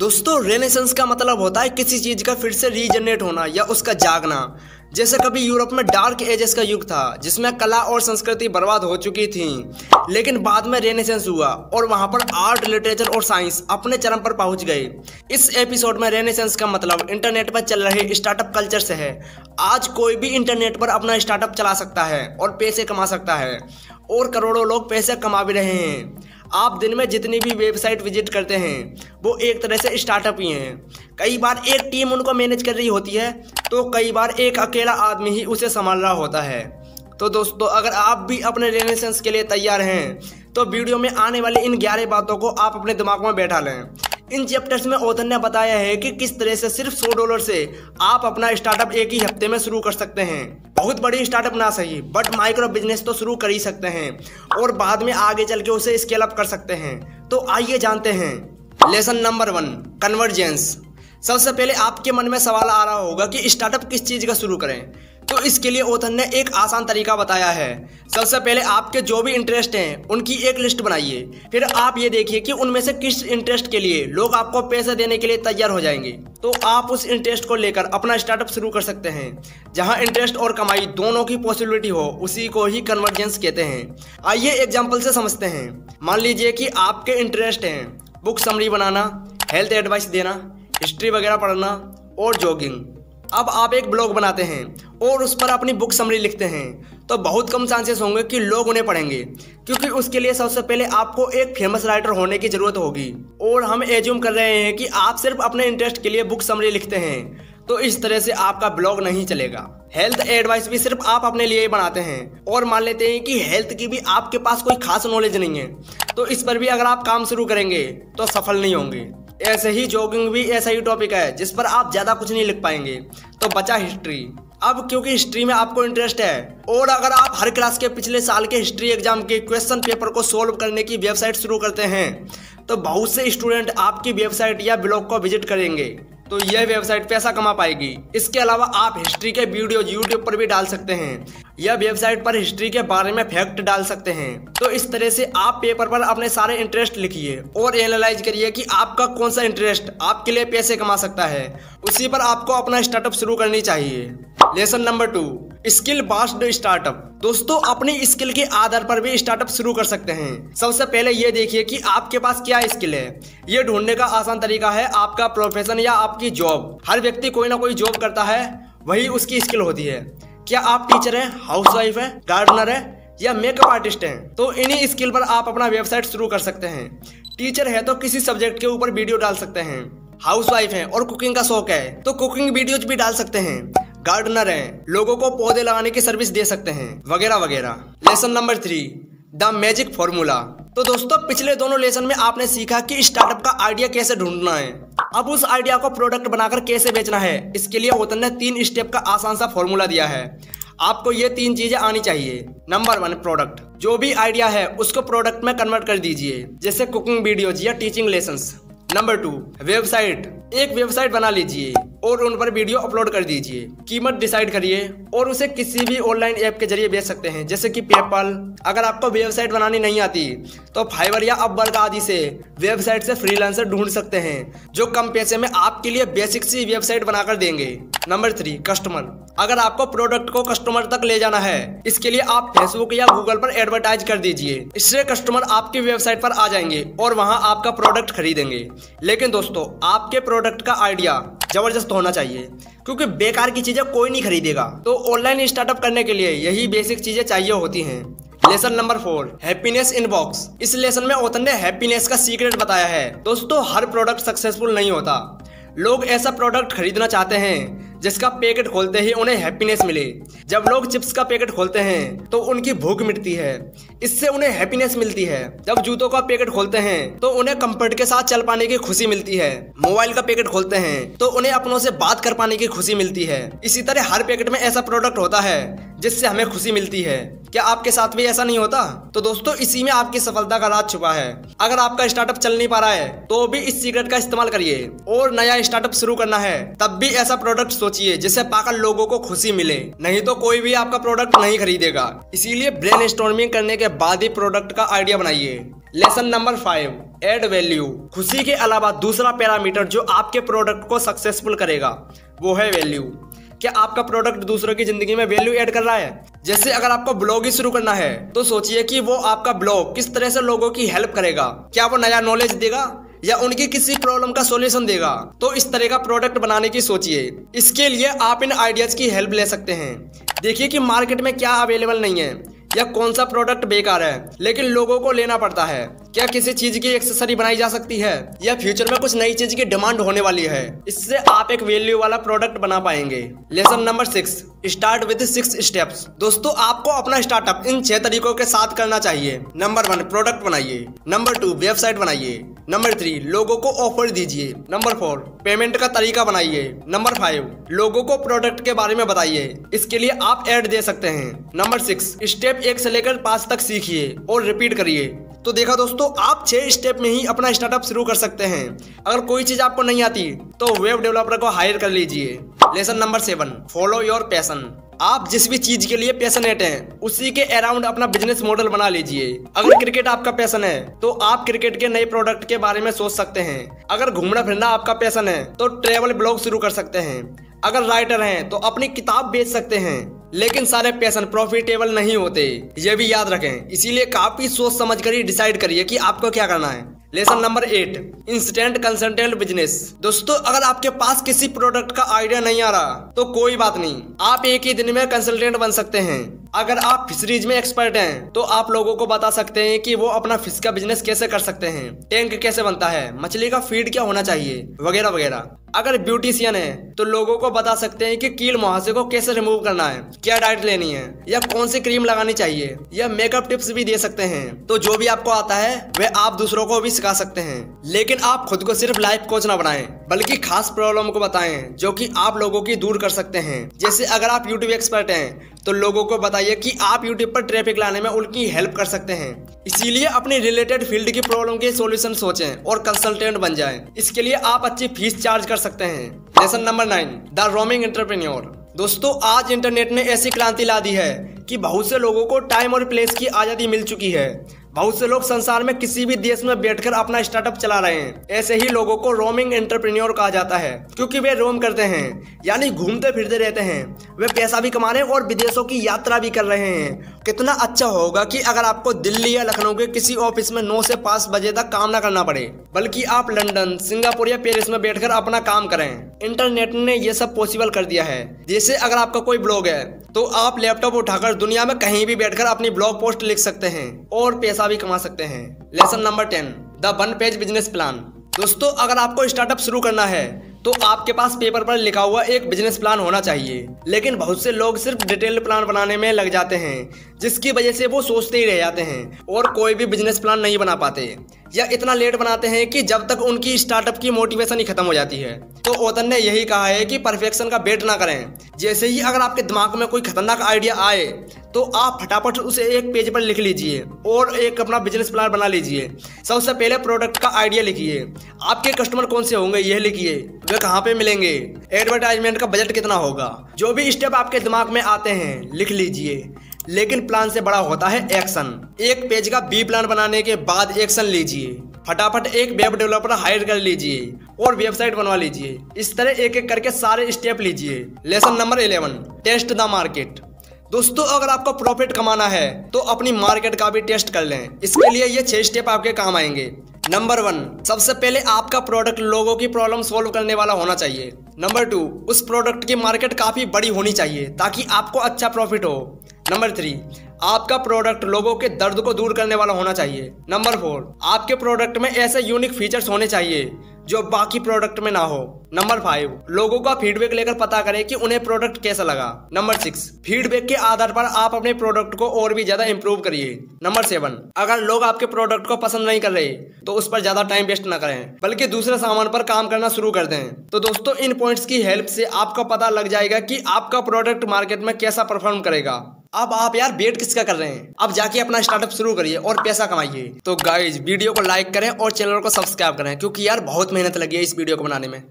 दोस्तों रेनेसेंस का मतलब होता है किसी चीज का फिर से रीजनरेट होना या उसका जागना। जैसे कभी यूरोप में डार्क एजेस का युग था जिसमें कला और संस्कृति बर्बाद हो चुकी थी, लेकिन बाद में रेनेसेंस हुआ और वहां पर आर्ट, लिटरेचर और साइंस अपने चरम पर पहुंच गए। इस एपिसोड में रेनेसेंस का मतलब इंटरनेट पर चल रहे स्टार्टअप कल्चर से है। आज कोई भी इंटरनेट पर अपना स्टार्टअप चला सकता है और पैसे कमा सकता है, और करोड़ों लोग पैसे कमा भी रहे हैं। आप दिन में जितनी भी वेबसाइट विजिट करते हैं वो एक तरह से स्टार्टअप ही हैं। कई बार एक टीम उनको मैनेज कर रही होती है तो कई बार एक अकेला आदमी ही उसे संभाल रहा होता है। तो दोस्तों, अगर आप भी अपने रेनेसेंस के लिए तैयार हैं तो वीडियो में आने वाली इन 11 बातों को आप अपने दिमाग में बैठा लें। इन चैप्टर्स में ऑथर ने बताया है कि किस तरह से सिर्फ $100 से आप अपना स्टार्टअप एक ही हफ्ते में शुरू कर सकते हैं। बहुत बड़ी स्टार्टअप ना सही, बट माइक्रो बिजनेस तो शुरू कर ही सकते हैं और बाद में आगे चल के उसे स्केल अप कर सकते हैं। तो आइए जानते हैं। Lesson number 1, convergence. सबसे पहले आपके मन में सवाल आ रहा होगा कि स्टार्टअप किस चीज़ का शुरू करें, तो इसके लिए ऑथर ने एक आसान तरीका बताया है। सबसे पहले आपके जो भी इंटरेस्ट हैं उनकी एक लिस्ट बनाइए। फिर आप ये देखिए कि उनमें से किस इंटरेस्ट के लिए लोग आपको पैसे देने के लिए तैयार हो जाएंगे, तो आप उस इंटरेस्ट को लेकर अपना स्टार्टअप शुरू कर सकते हैं। जहां इंटरेस्ट और कमाई दोनों की पॉसिबिलिटी हो उसी को ही कन्वर्जेंस कहते हैं। आइए एग्जाम्पल से समझते हैं। मान लीजिए कि आपके इंटरेस्ट हैं बुक समरी बनाना, हेल्थ एडवाइस देना, हिस्ट्री वगैरह पढ़ना और जॉगिंग। अब आप एक ब्लॉग बनाते हैं और उस पर अपनी बुक समरी लिखते हैं, तो बहुत कम चांसेस होंगे कि लोग उन्हें पढ़ेंगे, क्योंकि उसके लिए सबसे पहले आपको एक फेमस राइटर होने की जरूरत होगी। और हम एज्यूम कर रहे हैं कि आप सिर्फ अपने इंटरेस्ट के लिए बुक समरी लिखते हैं, तो इस तरह से आपका ब्लॉग नहीं चलेगा। हेल्थ एडवाइस भी सिर्फ आप अपने लिए ही बनाते हैं और मान लेते हैं कि हेल्थ की भी आपके पास कोई खास नॉलेज नहीं है, तो इस पर भी अगर आप काम शुरू करेंगे तो सफल नहीं होंगे। ऐसे ही जॉगिंग भी ऐसा ही टॉपिक है जिस पर आप ज्यादा कुछ नहीं लिख पाएंगे। तो बचा हिस्ट्री। अब क्योंकि हिस्ट्री में आपको इंटरेस्ट है और अगर आप हर क्लास के पिछले साल के हिस्ट्री एग्जाम के क्वेश्चन पेपर को सोल्व करने की वेबसाइट शुरू करते हैं, तो बहुत से स्टूडेंट आपकी वेबसाइट या ब्लॉग को विजिट करेंगे, तो यह वेबसाइट पैसा कमा पाएगी। इसके अलावा आप हिस्ट्री के वीडियो यूट्यूब पर भी डाल सकते हैं या वेबसाइट पर हिस्ट्री के बारे में फैक्ट डाल सकते हैं। तो इस तरह से आप पेपर पर अपने सारे इंटरेस्ट लिखिए और एनालाइज करिए कि आपका कौन सा इंटरेस्ट आपके लिए पैसे कमा सकता है। उसी पर आपको अपना स्टार्टअप शुरू करनी चाहिए। Lesson number 2, skill based startup. दोस्तों, अपनी स्किल के आधार पर भी स्टार्टअप शुरू कर सकते हैं। सबसे पहले ये देखिए कि आपके पास क्या स्किल है। ये ढूंढने का आसान तरीका है आपका प्रोफेशन या आपकी जॉब। हर व्यक्ति कोई ना कोई जॉब करता है, वही उसकी स्किल होती है। क्या आप टीचर हैं, हाउसवाइफ हैं, गार्डनर हैं या मेकअप आर्टिस्ट हैं, तो इन्हीं स्किल पर आप अपना वेबसाइट शुरू कर सकते हैं। टीचर है तो किसी सब्जेक्ट के ऊपर वीडियो डाल सकते हैं। हाउसवाइफ हैं और कुकिंग का शौक है तो कुकिंग वीडियोज भी डाल सकते हैं। गार्डनर हैं, लोगों को पौधे लगाने की सर्विस दे सकते हैं, वगैरह वगैरह। Lesson number 3, the magic formula. तो दोस्तों, पिछले दोनों लेसन में आपने सीखा कि स्टार्टअप का आइडिया कैसे ढूंढना है। अब उस आइडिया को प्रोडक्ट बनाकर कैसे बेचना है, इसके लिए ऑथर ने 3 स्टेप का आसान सा फॉर्मूला दिया है। आपको ये 3 चीजें आनी चाहिए। Number 1, product. जो भी आइडिया है उसको प्रोडक्ट में कन्वर्ट कर दीजिए, जैसे कुकिंग वीडियोज या टीचिंग लेसन्स। Number 2, website. एक वेबसाइट बना लीजिए और उन पर वीडियो अपलोड कर दीजिए। कीमत डिसाइड करिए और उसे किसी भी ऑनलाइन ऐप के जरिए बेच सकते हैं, जैसे कि पेपल। अगर आपको वेबसाइट बनानी नहीं आती तो फाइवर या अपवर्क आदि से वेबसाइट से फ्रीलांसर ढूंढ सकते हैं जो कम पैसे में आपके लिए बेसिक सी वेबसाइट बनाकर देंगे। Number 3, customer. अगर आपको प्रोडक्ट को कस्टमर तक ले जाना है, इसके लिए आप फेसबुक या गूगल पर एडवर्टाइज कर दीजिए। इससे कस्टमर आपकी वेबसाइट पर आ जाएंगे और वहां आपका प्रोडक्ट खरीदेंगे। लेकिन दोस्तों, आपके प्रोडक्ट का आइडिया जबरदस्त होना चाहिए, क्योंकि बेकार की चीजें कोई नहीं खरीदेगा। तो ऑनलाइन स्टार्टअप करने के लिए यही बेसिक चीजें चाहिए होती हैं। Lesson number 4, happiness in box. इस लेसन में ऑथर ने हैप्पीनेस का सीक्रेट बताया है। दोस्तों, हर प्रोडक्ट सक्सेसफुल नहीं होता। लोग ऐसा प्रोडक्ट खरीदना चाहते हैं जिसका पैकेट खोलते ही उन्हें हैप्पीनेस मिले। जब लोग चिप्स का पैकेट खोलते हैं तो उनकी भूख मिटती है, इससे उन्हें हैप्पीनेस मिलती है। जब जूतों का पैकेट खोलते हैं तो उन्हें कंफर्ट के साथ चल पाने की खुशी मिलती है। मोबाइल का पैकेट खोलते हैं तो उन्हें अपनों से बात कर पाने की खुशी मिलती है। इसी तरह हर पैकेट में ऐसा प्रोडक्ट होता है जिससे हमें खुशी मिलती है। क्या आपके साथ भी ऐसा नहीं होता? तो दोस्तों, इसी में आपकी सफलता का राज छुपा है। अगर आपका स्टार्टअप चल नहीं पा रहा है तो भी इस सीक्रेट का इस्तेमाल करिए। और नया स्टार्टअप शुरू करना है तब भी ऐसा प्रोडक्ट सोचिए जिससे पाकर लोगों को खुशी मिले, नहीं तो कोई भी आपका प्रोडक्ट नहीं खरीदेगा। इसीलिए ब्रेनस्टॉर्मिंग करने के बाद ही प्रोडक्ट का आइडिया बनाइए। Lesson number 5, add value. खुशी के अलावा दूसरा पैरामीटर जो आपके प्रोडक्ट को सक्सेसफुल करेगा वो है वैल्यू। क्या आपका प्रोडक्ट दूसरों की जिंदगी में वैल्यू ऐड कर रहा है? जैसे अगर आपको ब्लॉग ही शुरू करना है तो सोचिए कि वो आपका ब्लॉग किस तरह से लोगों की हेल्प करेगा। क्या वो नया नॉलेज देगा या उनकी किसी प्रॉब्लम का सॉल्यूशन देगा? तो इस तरह का प्रोडक्ट बनाने की सोचिए। इसके लिए आप इन आइडियाज की हेल्प ले सकते हैं। देखिए कि मार्केट में क्या अवेलेबल नहीं है या कौन सा प्रोडक्ट बेकार है लेकिन लोगों को लेना पड़ता है। क्या किसी चीज की एक्सेसरी बनाई जा सकती है या फ्यूचर में कुछ नई चीज की डिमांड होने वाली है? इससे आप एक वैल्यू वाला प्रोडक्ट बना पाएंगे। Lesson number 6, start with 6 steps. दोस्तों, आपको अपना स्टार्टअप इन 6 तरीकों के साथ करना चाहिए। नंबर 1, प्रोडक्ट बनाइए। नंबर 2, वेबसाइट बनाइए। नंबर 3, लोगों को ऑफर दीजिए। नंबर 4, पेमेंट का तरीका बनाइए। नंबर 5, लोगों को प्रोडक्ट के बारे में बताइए। इसके लिए आप ऐड दे सकते हैं। नंबर 6, स्टेप 1 से लेकर 5 तक सीखिए और रिपीट करिए। तो देखा दोस्तों, आप 6 स्टेप में ही अपना स्टार्टअप शुरू कर सकते हैं। अगर कोई चीज आपको नहीं आती तो वेब डेवलपर को हायर कर लीजिए। Lesson number 7, follow your passion. आप जिस भी चीज के लिए पैशनेट हैं उसी के अराउंड अपना बिजनेस मॉडल बना लीजिए। अगर क्रिकेट आपका पैशन है तो आप क्रिकेट के नए प्रोडक्ट के बारे में सोच सकते हैं। अगर घूमना फिरना आपका पैशन है तो ट्रेवल ब्लॉग शुरू कर सकते हैं। अगर राइटर हैं तो अपनी किताब बेच सकते हैं। लेकिन सारे पैशन प्रॉफिटेबल नहीं होते, ये भी याद रखें। इसीलिए काफी सोच समझ कर ही डिसाइड करिए कि आपको क्या करना है। Lesson number 8, instant consultant business. दोस्तों, अगर आपके पास किसी प्रोडक्ट का आइडिया नहीं आ रहा तो कोई बात नहीं, आप एक ही दिन में कंसल्टेंट बन सकते हैं। अगर आप फिशरीज में एक्सपर्ट हैं तो आप लोगों को बता सकते हैं कि वो अपना फिश का बिजनेस कैसे कर सकते हैं, टैंक कैसे बनता है, मछली का फीड क्या होना चाहिए, वगैरह वगैरह। अगर ब्यूटिशियन है तो लोगों को बता सकते हैं कि कील मुहासे को कैसे रिमूव करना है, क्या डाइट लेनी है या कौन सी क्रीम लगानी चाहिए, या मेकअप टिप्स भी दे सकते हैं। तो जो भी आपको आता है वह आप दूसरों को भी सिखा सकते हैं। लेकिन आप खुद को सिर्फ लाइफ कोच ना बनाएं, बल्कि खास प्रॉब्लम को बताएं जो कि आप लोगों की दूर कर सकते हैं। जैसे अगर आप यूट्यूब एक्सपर्ट हैं तो लोगों को बताइए कि आप यूट्यूब पर ट्रैफिक लाने में उनकी हेल्प कर सकते हैं। इसीलिए अपने रिलेटेड फील्ड की प्रॉब्लम के सॉल्यूशन सोचें और कंसल्टेंट बन जाएं। इसके लिए आप अच्छी फीस चार्ज कर सकते हैं। Lesson number 9, the roaming entrepreneur. दोस्तों, आज इंटरनेट ने ऐसी क्रांति ला दी है कि बहुत से लोगों को टाइम और प्लेस की आजादी मिल चुकी है। बहुत से लोग संसार में किसी भी देश में बैठकर अपना स्टार्टअप चला रहे हैं। ऐसे ही लोगों को रोमिंग एंटरप्रेन्योर कहा जाता है क्योंकि वे रोम करते हैं, यानी घूमते फिरते रहते हैं। वे पैसा भी कमा रहे हैं और विदेशों की यात्रा भी कर रहे हैं। कितना अच्छा होगा कि अगर आपको दिल्ली या लखनऊ के किसी ऑफिस में 9 से 5 बजे तक काम ना करना पड़े, बल्कि आप लंदन, सिंगापुर या पेरिस में बैठकर अपना काम करें। इंटरनेट ने यह सब पॉसिबल कर दिया है। जैसे अगर आपका कोई ब्लॉग है तो आप लैपटॉप उठाकर दुनिया में कहीं भी बैठकर अपनी ब्लॉग पोस्ट लिख सकते हैं और पैसा भी कमा सकते हैं। Lesson number 10, the 1 page business plan. दोस्तों, अगर आपको स्टार्टअप शुरू करना है तो आपके पास पेपर पर लिखा हुआ एक बिजनेस प्लान होना चाहिए। लेकिन बहुत से लोग सिर्फ डिटेल प्लान बनाने में लग जाते हैं, जिसकी वजह से वो सोचते ही रह जाते हैं और कोई भी बिजनेस प्लान नहीं बना पाते, या इतना लेट बनाते हैं कि जब तक उनकी स्टार्टअप की मोटिवेशन ही खत्म हो जाती है। तो ऑथर ने यही कहा है कि परफेक्शन का वेट ना करें। जैसे ही अगर आपके दिमाग में कोई खतरनाक आइडिया आए तो आप फटाफट उसे एक पेज पर लिख लीजिए और एक अपना बिजनेस प्लान बना लीजिए। सबसे पहले प्रोडक्ट का आइडिया लिखिए, आपके कस्टमर कौन से होंगे यह लिखिए, वे कहाँ पे मिलेंगे, एडवर्टाइजमेंट का बजट कितना होगा। जो भी स्टेप आपके दिमाग में आते हैं लिख लीजिए। लेकिन प्लान से बड़ा होता है एक्शन। एक पेज का बी प्लान बनाने के बाद एक्शन लीजिए। फटाफट एक वेब डेवलपर हायर कर लीजिए और वेबसाइट बनवा लीजिए। इस तरह एक एक करके सारे स्टेप लीजिए। Lesson number 11, test the market. दोस्तों, अगर आपको प्रॉफिट कमाना है तो अपनी मार्केट का भी टेस्ट कर लें। इसके लिए ये 6 स्टेप आपके काम आएंगे। नंबर 1, सबसे पहले आपका प्रोडक्ट लोगों की प्रॉब्लम सॉल्व करने वाला होना चाहिए। नंबर 2, उस प्रोडक्ट की मार्केट काफी बड़ी होनी चाहिए ताकि आपको अच्छा प्रॉफिट हो। नंबर 3, आपका प्रोडक्ट लोगों के दर्द को दूर करने वाला होना चाहिए। नंबर 4, आपके प्रोडक्ट में ऐसे यूनिक फीचर्स होने चाहिए जो बाकी प्रोडक्ट में ना हो। नंबर 5, लोगों का फीडबैक लेकर पता करें कि उन्हें प्रोडक्ट कैसा लगा। नंबर 6, फीडबैक के आधार पर आप अपने प्रोडक्ट को और भी ज्यादा इंप्रूव करिए। नंबर 7, अगर लोग आपके प्रोडक्ट को पसंद नहीं कर रहे तो उस पर ज्यादा टाइम वेस्ट ना करें, बल्कि दूसरे सामान पर काम करना शुरू कर दें। तो दोस्तों, इन पॉइंट्स की हेल्प से आपको पता लग जाएगा कि आपका प्रोडक्ट मार्केट में कैसा परफॉर्म करेगा। अब आप यार वेट किसका कर रहे हैं, अब जाके अपना स्टार्टअप शुरू करिए और पैसा कमाइए। तो गाइज, वीडियो को लाइक करें और चैनल को सब्सक्राइब करें, क्योंकि यार बहुत मेहनत लगी है इस वीडियो को बनाने में।